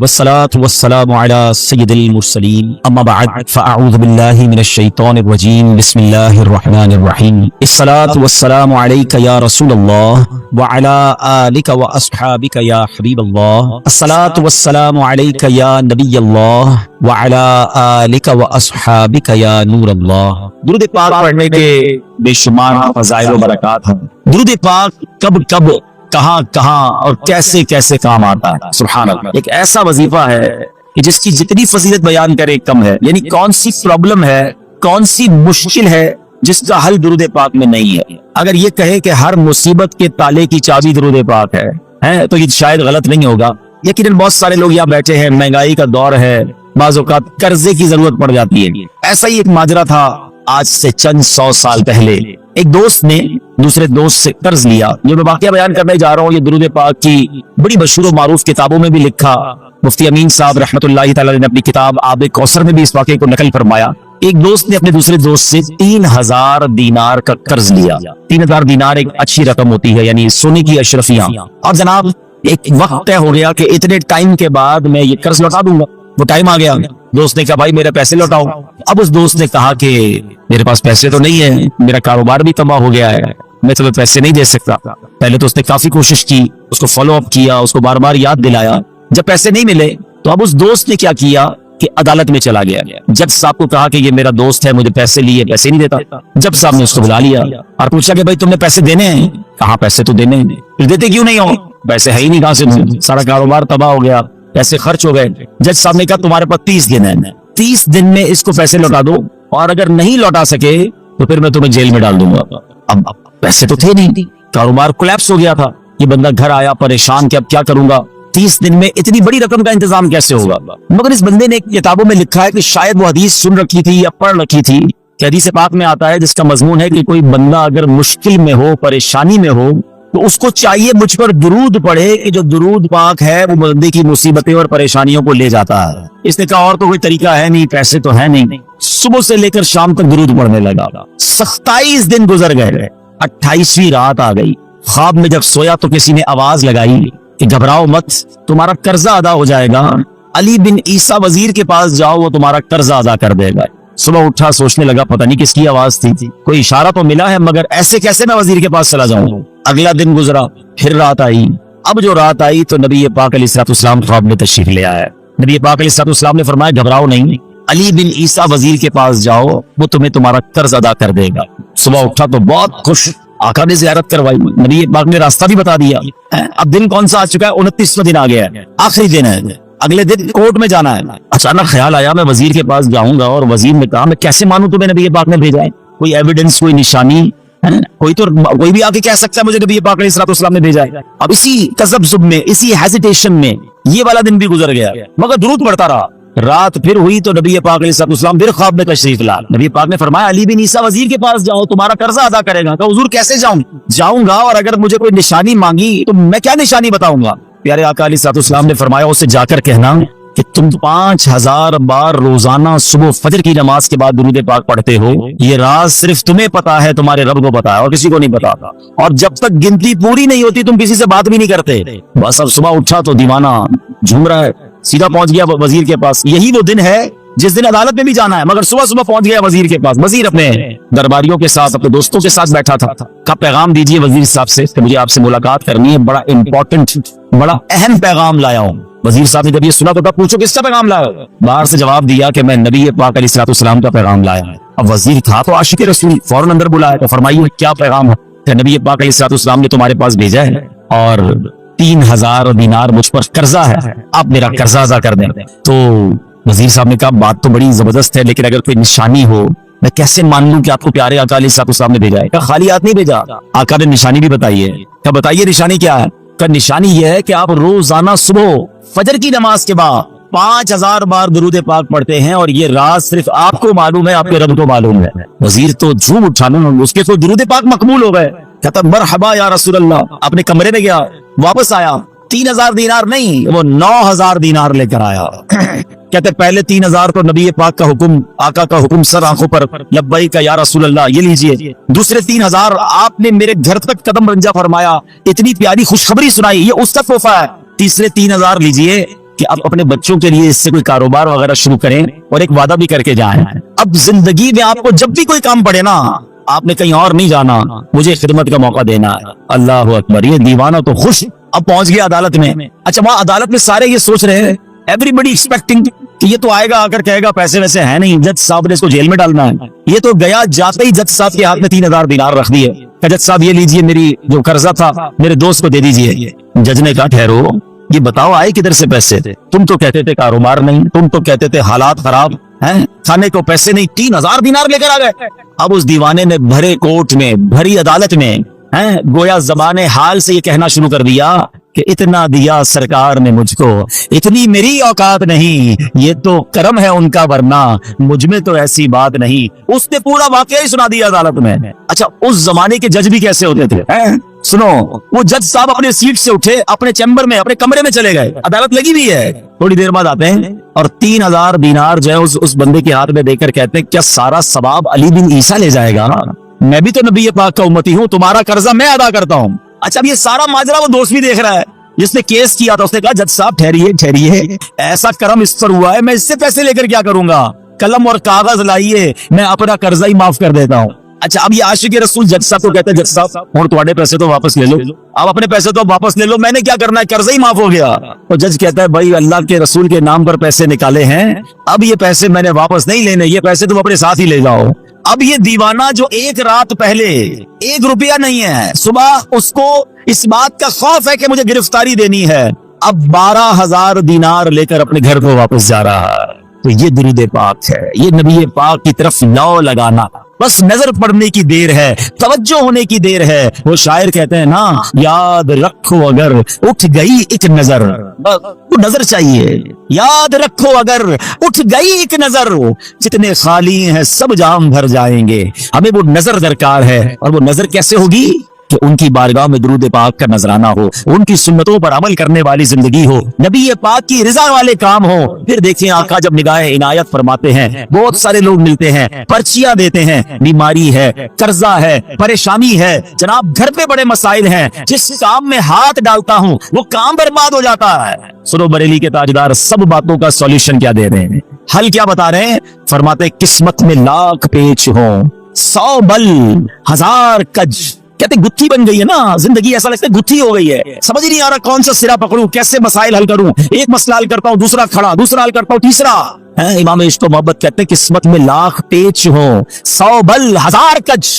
والصلاة والسلام على سيد المرسلين اما بعد فاعوذ بالله من الشيطان الرجيم بسم الله الرحمن الرحيم الصلاة والسلام عليك يا رسول الله وعلى آلك واصحابك يا حبيب الله الصلاة والسلام عليك يا نبي الله وعلى آلك واصحابك يا نور الله۔ درود پاک پڑھنے کے بے شمار فضائل و برکات ہیں۔ درود پاک کب کب کہاں کہاں اور کیسے کیسے کام آتا ہے، سبحان اللہ۔ ایک ایسا وظیفہ ہے کہ جس کی جتنی فضیلت بیان کرے کم ہے، یعنی کون سی پرابلم ہے، کون سی مشکل ہے جس کا حل درود پاک میں نہیں ہے۔ اگر یہ کہے کہ ہر مصیبت کے تالے کی چابی درود پاک ہے تو یہ شاید غلط نہیں ہوگا۔ یقیناً بہت سارے لوگ یہاں بیٹھے ہیں، مہنگائی کا دور ہے، بعض اوقات قرضے کی ضرورت پڑ جاتی ہے۔ ایسا ہی ایک ماجرا تھا آج سے چند 100 سال پہلے۔ ایک دوست نے دوسرے دوست سے قرض لیا۔ جو میں واقعہ بیان کرنے جا رہا ہوں یہ درود پاک کی بڑی مشہور و معروف کتابوں میں بھی لکھا، مفتی امین صاحب رحمۃ اللہ تعالی نے اپنی کتاب آب کوثر میں بھی اس واقعے کو نقل فرمایا۔ ایک دوست نے اپنے دوسرے دوست سے 3000 دینار کا قرض لیا۔ 3000 دینار ایک اچھی رقم ہوتی ہے، یعنی سونے کی اشرفیاں۔ اور جناب ایک وقت طے ہو گیا کہ اتنے ٹائم کے بعد میں یہ قرض لوٹا دوں گا۔ وہ ٹائم آ گیا، دوست نے کہا بھائی میرے پیسے لوٹاؤ۔ اب اس دوست نے کہا کہ میرے پاس پیسے تو نہیں ہیں، میرا کاروبار بھی تباہ ہو گیا ہے، میں تمہیں پیسے نہیں دے سکتا۔ پہلے تو اس نے کافی کوشش کی، اس کو فالو اپ کیا، اس کو بار بار یاد دلایا۔ جب پیسے نہیں ملے تو اب اس دوست نے کیا کیا کہ عدالت میں چلا گیا۔ جج صاحب کو کہا کہ یہ میرا دوست ہے، مجھے پیسے لیے، پیسے نہیں دیتا۔ جج صاحب نے اس کو بلا لیا اور پوچھا کہ بھائی تم نے پیسے دینے ہیں؟ کہاں پیسے تو دینے ہیں۔ پھر دیتے کیوں نہیں ہو؟ پیسے ہے ہی نہیں، کہاں سے؟ سارا کاروبار تباہ ہو گیا، پیسے خرچ ہو گئے۔ جج صاحب نے کہا تمہارے پاس 30 دن ہے، 30 دن میں اس کو پیسے لوٹا دو، اور اگر نہیں لوٹا سکے تو پھر میں تمہیں جیل میں ڈال دوں گا۔ اب پیسے تو تھے نہیں، کاروبار کولیپس ہو گیا تھا۔ یہ بندہ گھر آیا پریشان کہ اب کیا کروں گا، 30 دن میں اتنی بڑی رقم کا انتظام کیسے ہوگا؟ مگر اس بندے نے کتابوں میں لکھا ہے کہ شاید وہ حدیث سن رکھی تھی یا پڑھ رکھی تھی کہ حدیث پاک میں آتا ہے جس کا مضمون ہے کہ کوئی بندہ اگر مشکل میں ہو، پریشانی میں ہو، تو اس کو چاہیے مجھ پر درود پڑھے کہ جو درود پاک ہے وہ بندے کی مصیبتیں اور پریشانیوں کو لے جاتا ہے۔ اس نے کہا اور تو کوئی طریقہ ہے نہیں، پیسے تو ہے نہیں۔ صبح سے لے کر شام تک درود پڑھنے لگا۔ 27 دن گزر گئے، 28ویں رات آ گئی۔ خواب میں جب سویا تو کسی نے آواز لگائی کہ گھبراؤ مت، تمہارا قرضہ ادا ہو جائے گا، علی بن عیسیٰ وزیر کے پاس جاؤ، وہ تمہارا قرضہ ادا کر دے گا۔ صبح اٹھا، سوچنے لگا پتہ نہیں کس کی آواز تھی، کوئی اشارہ تو ملا ہے مگر ایسے کیسے میں وزیر کے پاس چلا جاؤں۔ اگلا دن گزرا، پھر رات آئی۔ اب جو رات آئی تو نبی پاک علیہ السلام خواب میں تشریف لے آیا۔ نبی پاک علیہ السلام نے فرمایا گھبراؤ نہیں، علی بن عیسیٰ وزیر کے پاس جاؤ، وہ تمہیں تمہارا قرض ادا کر دے گا۔ صبح اٹھا تو بہت خوش، آقا نے زیارت کروائی، نبی پاک نے راستہ بھی بتا دیا۔ اب دن کون سا آ چکا ہے؟ 29واں دن آ گیا ہے، آخری دن ہے۔ اگلے دن کورٹ میں جانا ہے۔ اچانک خیال آیا میں وزیر کے پاس جاؤں گا، اور وزیر نے کہا میں کیسے مانوں تمہیں نبی پاک نے بھیجا ہے؟ کوئی ایویڈنس، کوئی نشانی، کوئی بھی آگے کہہ سکتا ہے مجھے نبی پاک علیہ السلام نے بھیجا ہے۔ اب اسی تذبذب میں، اسی ہیزیٹیشن میں یہ والا دن بھی گزر گیا، مگر درود پڑھتا رہا۔ رات پھر ہوئی تو نبی پاک علیہ السلام پھر خواب میں تشریف لا۔ نبی پاک نے فرمایا علی بن عیسیٰ وزیر کے پاس جاؤ، تمہارا قرضہ ادا کرے گا۔ کہ حضور کیسے جاؤں گا، اور اگر مجھے کوئی نشانی مانگی تو میں کیا نشانی بتاؤں گا؟ پیارے آقا علیہ السلام نے فرمایا اسے جا کر کہنا کہ تم 5000 بار روزانہ صبح فجر کی نماز کے بعد درود پاک پڑھتے ہو، یہ راز صرف تمہیں پتا ہے، تمہارے رب کو پتا ہے، اور کسی کو نہیں پتا۔ اور جب تک گنتی پوری نہیں ہوتی تم کسی سے بات بھی نہیں کرتے۔ بس اب صبح اٹھا تو دیوانہ جھوم رہا ہے، سیدھا پہنچ گیا وزیر کے پاس۔ یہی وہ دن ہے جس دن عدالت میں بھی جانا ہے، مگر صبح صبح پہنچ گیا وزیر کے پاس۔ وزیر اپنے درباریوں کے ساتھ، اپنے دوستوں کے ساتھ بیٹھا تھا۔ کا پیغام دیجئے وزیر صاحب سے کہ مجھے آپ سے ملاقات کرنی ہے، بڑا امپورٹنٹ، بڑا اہم پیغام لایا ہوں۔ وزیر صاحب نے جب یہ سنا تو پوچھو کس کا پیغام لایا؟ باہر سے جواب دیا کہ میں نبی پاک علیہ السلام کا پیغام لایا ہے۔ اب وزیر تھا تو عاشق رسول، فوراً اندر بلایا تو فرمائیے کیا پیغام ہے؟ کہ نبی پاک علیہ السلام نے تمہارے پاس بھیجا ہے، اور 3000 دینار مجھ پر قرضہ ہے، آپ میرا قرضہ ادا کر دیں۔ تو وزیر صاحب نے کہا بات تو بڑی زبردست ہے، لیکن اگر کوئی نشانی ہو میں کیسے مان لوں کہ آپ کو پیارے آقا علیہ السلام نے بھیجا ہے؟ کہا خالی ہاتھ نہیں بھیجا، آقا نے نشانی بھی بتائی ہے۔ کہا بتائیے نشانی کیا ہے؟ کہا نشانی یہ ہے کہ آپ روزانہ صبح فجر کی نماز کے بعد 5000 بار درود پاک پڑھتے ہیں، اور یہ راز صرف آپ کو معلوم ہے، آپ کے رب کو معلوم ہے۔ وزیر تو جھوم اٹھانا، اس کے تو درود پاک مقبول ہو گئے۔ کہتا مرحبا یا رسول اللہ، اپنے کمرے میں گیا، واپس آیا، 3000 دینار نہیں، وہ 9000 دینار لے کر آیا۔ کہتے پہلے 3000 تو نبی پاک کا حکم، آقا کا حکم سر آنکھوں پر، لبیک یا رسول اللہ، یہ لیجئے۔ دوسرے 3000 آپ نے میرے گھر تک قدم رنجا فرمایا، اتنی پیاری خوشخبری سنائی، یہ اس کا تحفہ ہے۔ تیسرے 3000 لیجئے कि आप अपने बच्चों के लिए इससे कोई कारोबार वगैरह शुरू करें और एक वादा भी करके जाएं। अब जिंदगी में आपको जब भी कोई काम पड़े ना, आपने कहीं और नहीं जाना, मुझे खिदमत का मौका देना है। अल्लाह अकबर। ये दीवाना तो खुश अब पहुंच गया अदालत में। अच्छा, वहां अदालत में सारे ये सोच रहे हैं, एवरीबडी एक्सपेक्टिंग कि ये तो आएगा आकर कहेगा पैसे वैसे है नहीं, जज साहब ने इसको जेल में डालना है। ये तो गया, जाते ही जज साहब के हाथ में 3000 दिनार रख दिए। जज साहब ये लीजिए, मेरी जो कर्जा था मेरे दोस्त को दे दीजिए। जज ने कहा ठहरो, ये बताओ आए किधर से पैसे थे? तुम तो कहते थे कारोबार नहीं, तुम तो कहते थे हालात खराब हैं, खाने को पैसे नहीं, 3000 दिनार लेकर आ गए। अब उस दीवाने ने भरे कोर्ट में, भरी अदालत में गोया ज़बाने हाल से ये कहना शुरू कर दिया कि इतना दिया सरकार ने मुझको, इतनी मेरी औकात नहीं, ये तो करम है उनका, वरना मुझ में तो ऐसी बात नहीं। उसने पूरा वाकया ही सुना दिया अदालत में। अच्छा, उस जमाने के जज भी कैसे होते थे? सुनो, वो जज साहब अपने सीट से उठे, अपने चैम्बर में, अपने कमरे में चले गए, अदालत लगी हुई है, थोड़ी देर बाद आते हैं और 3000 दिनार जो है उस बंदे के हाथ में देकर कहते हैं, क्या सारा सवाब अली बिन ईसा ले जाएगा? मैं भी तो नबी पाक का उम्मती हूँ, तुम्हारा कर्जा मैं अदा करता हूँ। अच्छा, अब ये सारा माजरा वो दोस्त भी देख रहा है जिसने केस किया था। उसने कहा जज साहब ठहरिए ठहरिए, ऐसा करम इस पर हुआ है, मैं इससे पैसे लेकर क्या करूंगा? कलम और कागज लाइए, मैं अपना कर्जा ही माफ कर देता हूँ। अच्छा, अब ये आशिक रसूल जज साहब को कहते हैं, जज साहब और तुम्हारे पैसे तो वापस ले लो, अब अपने पैसे तो वापस ले लो, मैंने क्या करना है, कर्जा ही माफ हो गया। तो जज कहता है, भाई अल्लाह के रसूल के नाम पर पैसे निकाले हैं, अब ये पैसे मैंने वापस नहीं लेने, ये पैसे तुम अपने साथ ही ले जाओ। अब ये दीवाना जो एक रात पहले 1 रुपया नहीं है, सुबह उसको इस बात का खौफ है कि मुझे गिरफ्तारी देनी है, अब 12,000 दिनार लेकर अपने घर को वापस जा रहा है। तो ये दुरूद पाक है, ये नबी पाक की तरफ लौ लगाना, बस नजर पड़ने की देर है, तवज्जो होने की देर है। वो शायर कहते हैं ना, याद रखो अगर उठ गई एक नजर, वो नजर चाहिए, याद रखो अगर उठ गई एक नजर, जितने खाली हैं सब जाम भर जाएंगे। हमें वो नजर दरकार है, और वो नजर कैसे होगी कि उनकी बारगाह में दुरूद पाक का नजराना हो, उनकी सुन्नतों पर अमल करने वाली जिंदगी हो, नबी पाक की रिजा वाले काम हो। फिर देखिए आका जब निगाह इनायत फरमाते हैं, बहुत सारे लोग मिलते हैं, पर्चियां देते हैं, बीमारी है, कर्जा है, परेशानी है, जनाब घर पे बड़े मसाइल हैं, जिस काम में हाथ डालता हूँ वो काम बर्बाद हो जाता है। सुनो बरेली के ताजदार, सब बातों का सॉल्यूशन क्या दे रहे हैं, हल क्या बता रहे हैं? फरमाते किस्मत में लाख पेच हो, 100 बल 1000 कज। कहते गुत्थी बन गई है ना जिंदगी, ऐसा लगता है गुत्थी हो गई है, समझ ही नहीं आ रहा कौन सा सिरा पकड़ूं, कैसे मसाइल हल करूं, एक मसला हल करता हूं, दूसरा खड़ा, दूसरा हल करता हूं, तीसरा है। इमाम इश्क व मोहब्बत कहते हैं किस्मत में लाख पेच हो, 100 बल 1000 कज।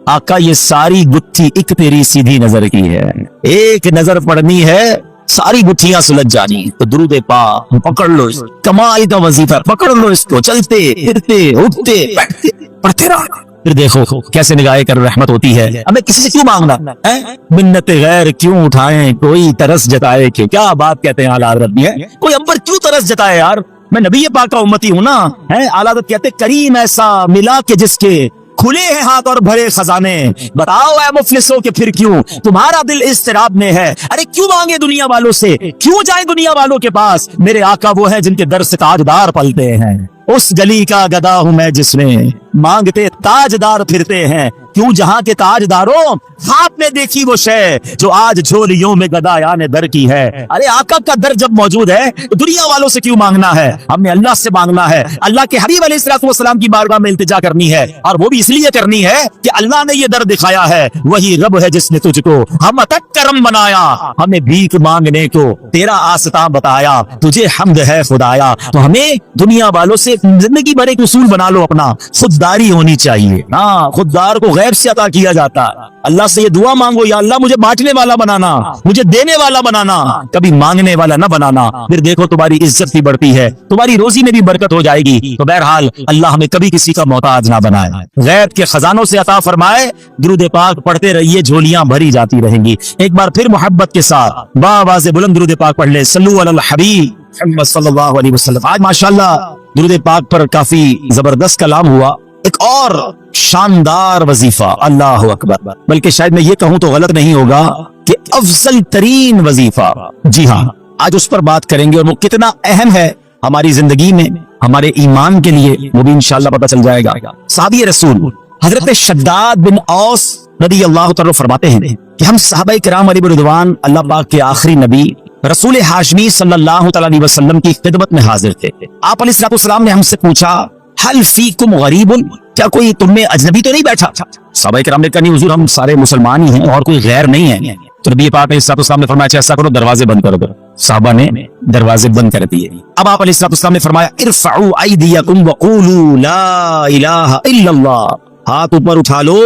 आका ये सारी गुत्थी एक तेरी सीधी नजर की है, एक नजर पड़नी है, सारी गुत्थियां सुलझ जानी। तो दुरूद पाक पकड़ लो, कमाई का वजीफा पकड़ लो, इसको चलते फिरते उठते बैठते पढ़ते रहो। फिर देखो कैसे निगाह कर रहमत होती है। हमें किसी से क्यों मांगना है, मिन्नत गैर क्यों उठाएं, कोई तरस जताए क्यों। क्या बात कहते हैं आला हज़रत है, कोई हम पर क्यों तरस जताए यार, मैं नबी पाक का उम्मती हूं ना, है। आला हज़रत कहते करीम ऐसा मिला के जिसके खुले हैं हाथ और भरे खजाने, बताओ ऐ मुफलिसों के फिर क्यों तुम्हारा दिल इस्तिराब में है। अरे क्यों मांगे दुनिया वालों से, क्यों जाए दुनिया वालों के पास, मेरे आका वो है जिनके दर से ताजदार पलते हैं। उस गली का गदा हूं मैं जिसमें मांगते ताजदार फिरते हैं, क्यों जहां के ताजदारों हाथ में देखी वो शय जो आज झोलियों में गदाया ने दर की है। अरे आका का दर जब मौजूद है तो दुनिया वालों से क्यों मांगना है, हमने अल्लाह से मांगना है, अल्लाह के हबीब अलैहिस्सलाम की बारगाह में इल्तिजा करनी है, और वो भी इसलिए करनी है कि अल्लाह ने ये दर दिखाया है, वही रब है जिसने तुझको हम तक करम बनाया, हमें भीख मांगने को तेरा आस्था बताया, तुझे हम्द है खुदाया। तो हमें दुनिया वालों से जिंदगी भर एक उसूल बना लो अपना, खुददारी होनी चाहिए ना, खुददार को गैब से अता किया जाता है। अल्लाह से ये दुआ मांगो, या अल्लाह मुझे बांटने वाला बनाना, मुझे देने वाला बनाना, कभी मांगने वाला ना बनाना। फिर देखो तुम्हारी इज्जत भी बढ़ती है, तुम्हारी रोजी में भी बरकत हो जाएगी। तो बहरहाल अल्लाह हमें कभी किसी का मोहताज ना बनाए, गैब के खजानों से अता फरमाए। दुरूद पाक पढ़ते रहिए, झोलियां भरी जाती रहेंगी। एक बार फिर मोहब्बत के साथ बावाज़े बुलंद दुरूद पाक पढ़ ले, सल्लु अलल हबीब मुहम्मद सल्लल्लाहु अलैहि वसल्लम। आज माशाअल्लाह दुरूद पाक पर काफी जबरदस्त कलाम हुआ। एक और शानदार वजीफा, अल्लाह अकबर, बल्कि शायद मैं ये कहूं तो गलत नहीं होगा कि अफजल तरीन वजीफा। जी हाँ, आज उस पर बात करेंगे और वो कितना अहम है हमारी जिंदगी में, हमारे ईमान के लिए, वो भी इंशाअल्लाह पता चल जाएगा। साहबी रसूल हजरत शद्दाद बिन औस रज़ी अल्लाह तआला फरमाते हैं कि हम सहाबाए किराम अलैहिम रिदवान, अल्लाह पाक के आखिरी नबी रसूल हाशमी सल्लल्लाहु तआला अलैहि वसल्लम की खिदमत में हाजिर थे। आप अलैहिस्सलाम ने हमसे पूछा, हल फीकुम गरीबुन, क्या कोई तुम में अजनबी तो नहीं बैठा? सहाबा किराम ने कहा, नहीं हुजूर, हम सारे मुसलमान ही हैं और कोई गैर नहीं है। तो नबी पाक अलैहिस्सलाम ने फरमाया, ऐसा करो, दरवाजे बंद कर दो। साहबा ने दरवाजे बंद कर दिए। अब आप अलैहिस्सलाम ने फरमाया, इरफअू अयदियकुम वक़ूलू ला इलाहा इल्लल्लाह, हाथ ऊपर उठा लो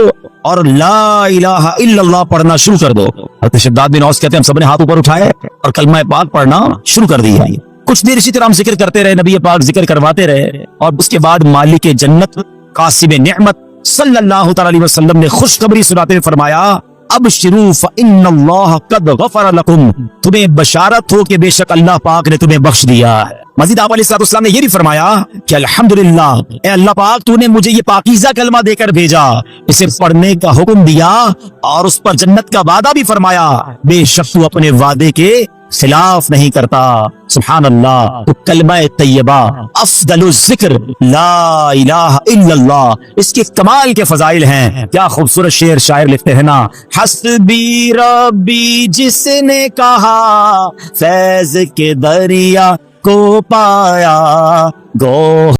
और ला इलाहा इल्लल्लाह पढ़ना शुरू कर दो। हज़रत शद्दाद बिन औस कहते हैं, हम सबने हाथ ऊपर उठाए और कलमा पाक पढ़ना शुरू कर दिया। कुछ देर इसी तरह हम जिक्र करते रहे, नबी पाक जिक्र करवाते रहे और उसके बाद मालिक जन्नत कासिम नेमत सल्लल्लाहु तआला अलैहि वसल्लम ने खुशखबरी सुनाते हुए फरमाया, अबशिरू फइन्नल्लाह कद गफर लकुम, तुम्हें बशारत हो कि बेशक अल्लाह पाक ने तुम्हें बख्श दिया है। मजीद आप अलैहिस्सलाम ने ये भी फरमाया कि अल्हम्दुलिल्लाह, ए अल्लाह पाक, तूने मुझे ये पाकीज़ा कलमा देकर भेजा, इसे पढ़ने का हुक्म दिया और उस पर जन्नत का वादा भी फरमाया, बेशक तू अपने वादे के खिलाफ नहीं करता। सुभान अल्लाह। तो कलमा तैयबा अफदलुज जिक्र ला इलाहा इल्लल्लाह, इसके कमाल के फजाइल हैं। क्या खूबसूरत शेर शायर लिखते हैं ना, हस्बी रब्बी जिसने कहा फैज के दरिया को पाया, गो